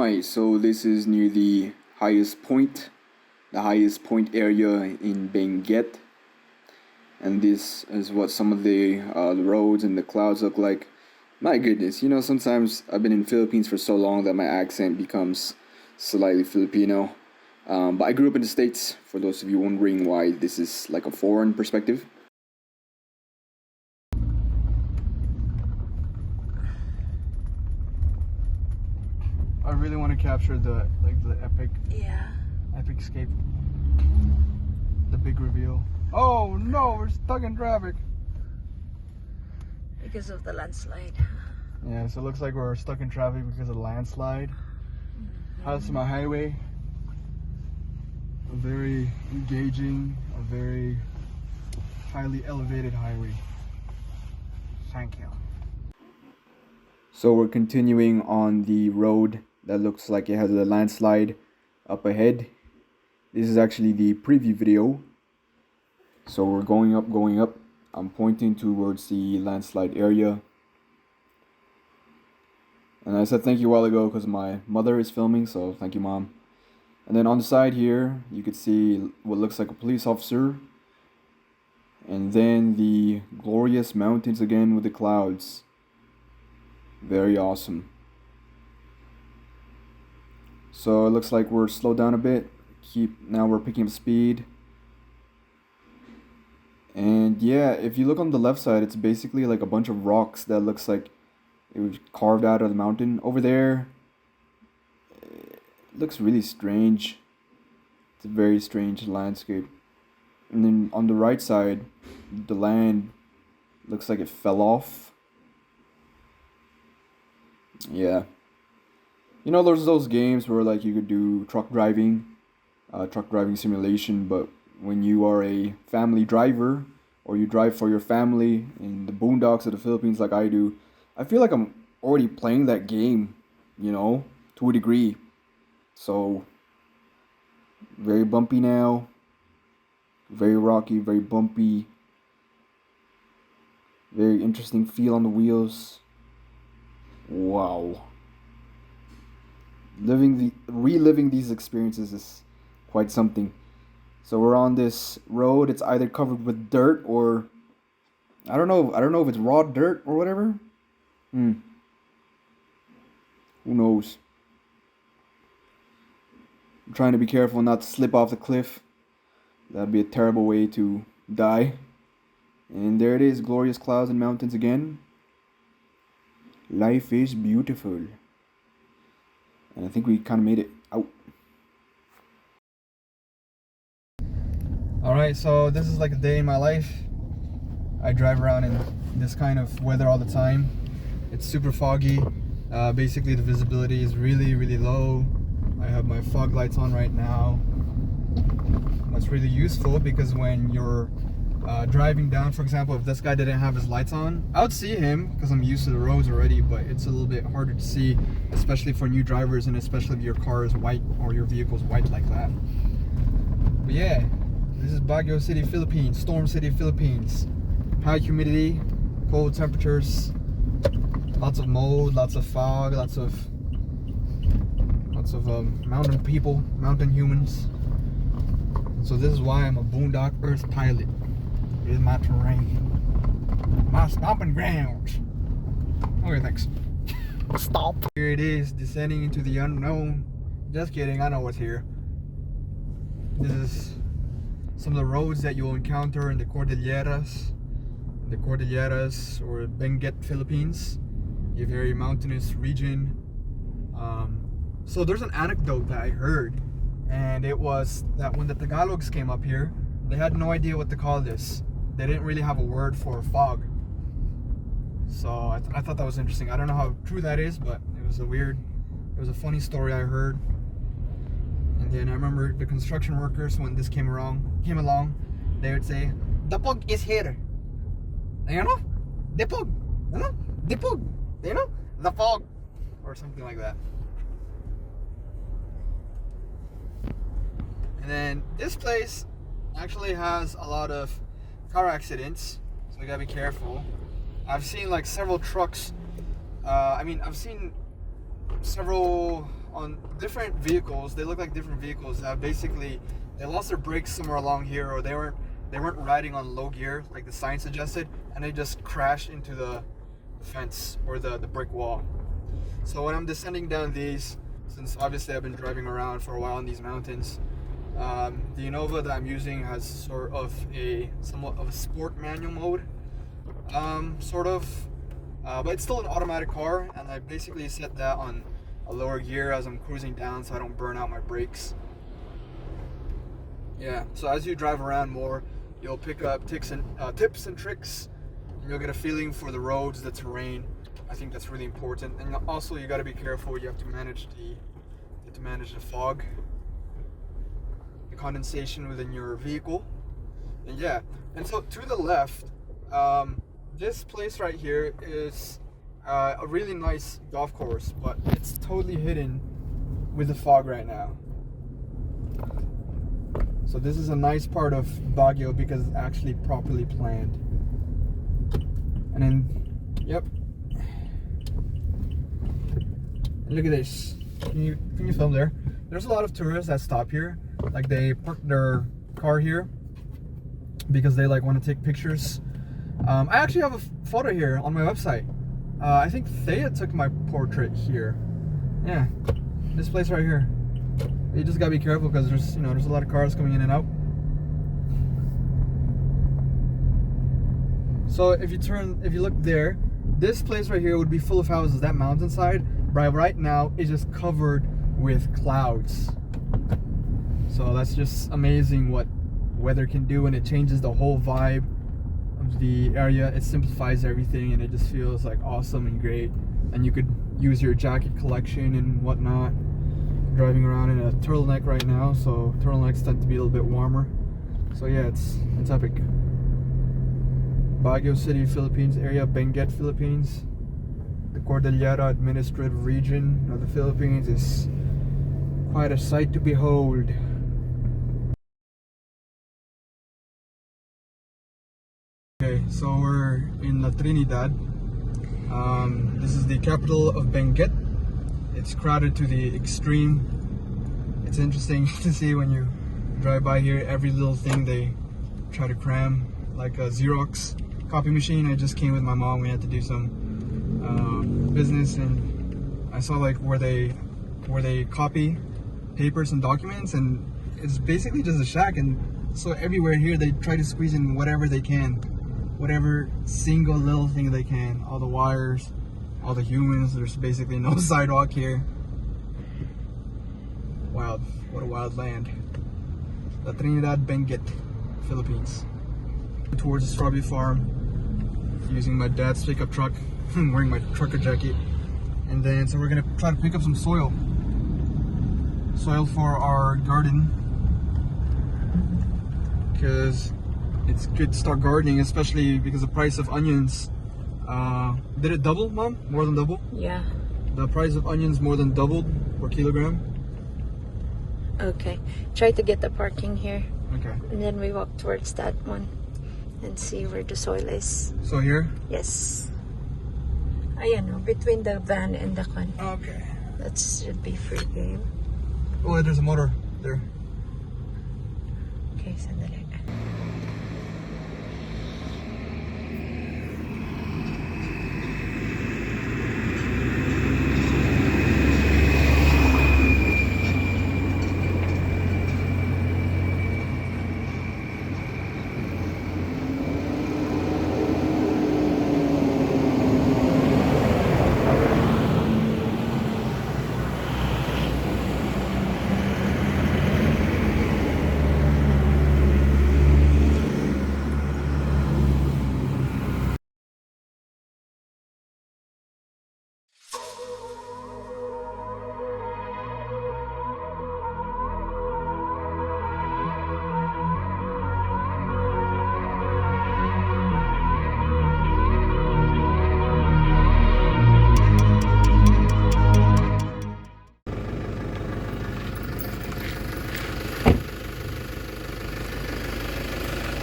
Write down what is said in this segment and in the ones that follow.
Alright, so this is near the highest point area in Benguet, and this is what some of the roads and the clouds look like. My goodness, sometimes I've been in Philippines for so long that my accent becomes slightly Filipino. But I grew up in the States, for those of you wondering why this is like a foreign perspective. I really want to capture the epic escape, the big reveal. Oh no, we're stuck in traffic because of the landslide. Yeah, so it looks like we're stuck in traffic because of the landslide. Halsema Highway, a very engaging, a very highly elevated highway. Thank you. So we're continuing on the road that looks like it has a landslide up ahead. This is actually the preview video. So we're going up. I'm pointing towards the landslide area. And I said thank you a while ago because my mother is filming, so thank you, Mom. And then on the side here, you could see what looks like a police officer. And then the glorious mountains again with the clouds. Very awesome. So it looks like we're slowed down a bit. Now we're picking up speed. And yeah, if you look on the left side, it's basically like a bunch of rocks that looks like it was carved out of the mountain. Over there, it looks really strange. It's a very strange landscape. And then on the right side, the land looks like it fell off. Yeah. There's those games where like you could do truck driving simulation, but when you are a family driver or you drive for your family in the boondocks of the Philippines like I do, I feel like I'm already playing that game, to a degree. So, very bumpy now. Very rocky, very bumpy. Very interesting feel on the wheels. Wow. Reliving these experiences is quite something. So we're on this road. It's either covered with dirt or I don't know if it's raw dirt or whatever. Who knows? I'm trying to be careful not to slip off the cliff. That'd be a terrible way to die. And there it is, glorious clouds and mountains again. Life is beautiful. And I think we kind of made it out. Alright, so this is like a day in my life. I drive around in this kind of weather all the time. It's super foggy. Basically the visibility is really, really low. I have my fog lights on right now. That's really useful because when you're driving down, for example, if this guy didn't have his lights on, I would see him because I'm used to the roads already, but it's a little bit harder to see, especially for new drivers and especially if your car is white or your vehicle is white like that. But yeah, this is Baguio City, Philippines, Storm City, Philippines. High humidity, cold temperatures, lots of mold, lots of fog, lots of mountain people, mountain humans. So this is why I'm a Boondock Earth Pilot. Here's my terrain, my stomping grounds. Okay, thanks. Stop. Here it is, descending into the unknown. Just kidding, I know what's here. This is some of the roads that you'll encounter in the Cordilleras. Or Benguet, Philippines. A very mountainous region. So there's an anecdote that I heard, and it was that when the Tagalogs came up here, they had no idea what to call this. They didn't really have a word for fog. So I thought that was interesting. I don't know how true that is, but it was a funny story I heard. And then I remember the construction workers, when this came along, they would say, "The fog is here." The fog, the fog, the fog, or something like that. And then this place actually has a lot of car accidents, so you gotta be careful. I've seen like several trucks. I've seen several on different vehicles. They look like different vehicles that basically they lost their brakes somewhere along here, or they weren't riding on low gear like the sign suggested, and they just crashed into the fence or the brick wall. So when I'm descending down these, since obviously I've been driving around for a while in these mountains, the Innova that I'm using has somewhat of a sport manual mode, but it's still an automatic car, and I basically set that on a lower gear as I'm cruising down so I don't burn out my brakes. Yeah, so as you drive around more, you'll pick up tips and tricks, and you'll get a feeling for the roads, the terrain. I think that's really important. And also you got to be careful. You have to manage the fog, the condensation within your vehicle. And yeah, and so to the left, this place right here is a really nice golf course, but it's totally hidden with the fog right now. So this is a nice part of Baguio because it's actually properly planned. And then, yep. And look at this. Can you film there? There's a lot of tourists that stop here. Like they park their car here because they like want to take pictures. I actually have a photo here on my website. I think Thea took my portrait here. Yeah, this place right here. You just gotta be careful because there's a lot of cars coming in and out. So if you look there, this place right here would be full of houses. That mountainside, right now, is just covered with clouds. So that's just amazing what weather can do, and it changes the whole vibe of the area. It simplifies everything, and it just feels like awesome and great. And you could use your jacket collection and whatnot. Driving around in a turtleneck right now, so turtlenecks tend to be a little bit warmer. So yeah, it's epic. Baguio City, Philippines area, Benguet, Philippines. The Cordillera Administrative Region of the Philippines is quite a sight to behold. Okay, so we're in Trinidad. This is the capital of Benguet. It's crowded to the extreme. It's interesting to see when you drive by here, every little thing they try to cram, like a Xerox copy machine. I just came with my mom. We had to do some business, and I saw like where they copy papers and documents, and it's basically just a shack. And so everywhere here they try to squeeze in whatever they can, whatever single little thing they can, all the wires, all the humans. There's basically no sidewalk here. Wild. What a wild land. The Trinidad, Benguet, Philippines. Towards the strawberry farm, using my dad's pickup truck. I'm wearing my trucker jacket. And then, so we're gonna try to pick up some soil for our garden, because it's good to start gardening, especially because the price of onions. Did it double, Mom? More than double? Yeah. The price of onions more than doubled per kilogram. Okay. Try to get the parking here. Okay. And then we walk towards that one and see where the soil is. So here? Yes. Ayan, between the van and the con. Okay. That should be free game. Oh, there's a motor there. Okay, sandali.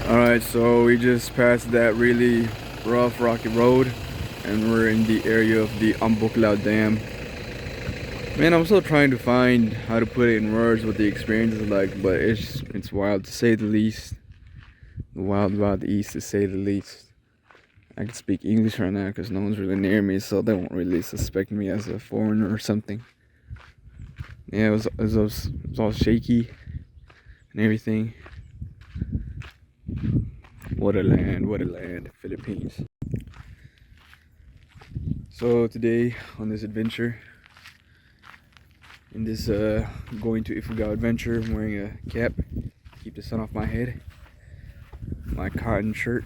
Alright, so we just passed that really rough rocky road, and we're in the area of the Ambuklao Dam. Man, I'm still trying to find how to put it in words what the experience is like, but it's wild to say the least. The wild east to say the least. I can speak English right now because no one's really near me, so they won't really suspect me as a foreigner or something. Yeah, it was all shaky and everything. What a land, Philippines. So today on this adventure, in this going to Ifugao adventure, I'm wearing a cap, keep the sun off my head, my cotton shirt,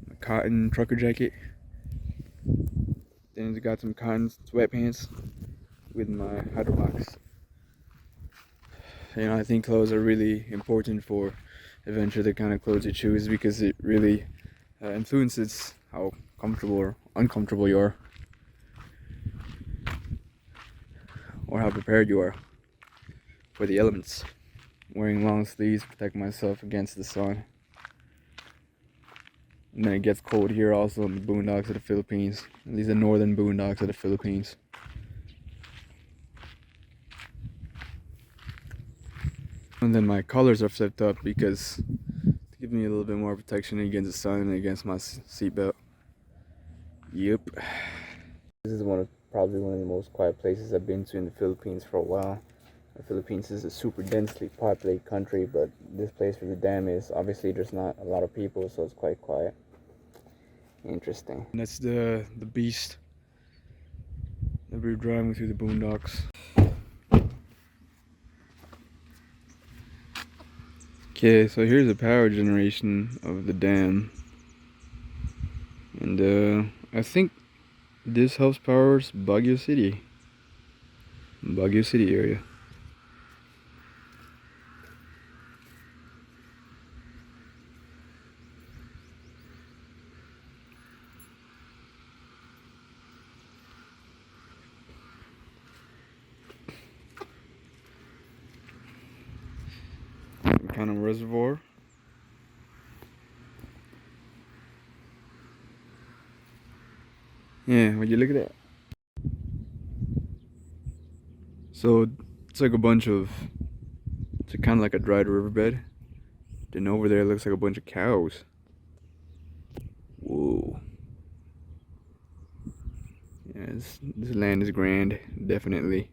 my cotton trucker jacket, then I got some cotton sweatpants with my hydrobox. You know, I think clothes are really important for adventure, the kind of clothes you choose, because it really influences how comfortable or uncomfortable you are, or how prepared you are for the elements. Wearing long sleeves protect myself against the sun. And then it gets cold here also in the boondocks of the Philippines, at least the northern boondocks of the Philippines. And then my colors are flipped up because to give me a little bit more protection against the sun and against my seatbelt. Yep. This is probably one of the most quiet places I've been to in the Philippines for a while. The Philippines is a super densely populated country, but this place where the dam is, obviously there's not a lot of people, so it's quite quiet. Interesting. And that's the beast that we're driving through the boondocks. Okay, so here's the power generation of the dam, and I think this helps powers Baguio City area. Kind of reservoir. Yeah, would you look at that? So it's like it's kind of like a dried riverbed. Then over there it looks like a bunch of cows. Whoa. Yeah, this land is grand, definitely.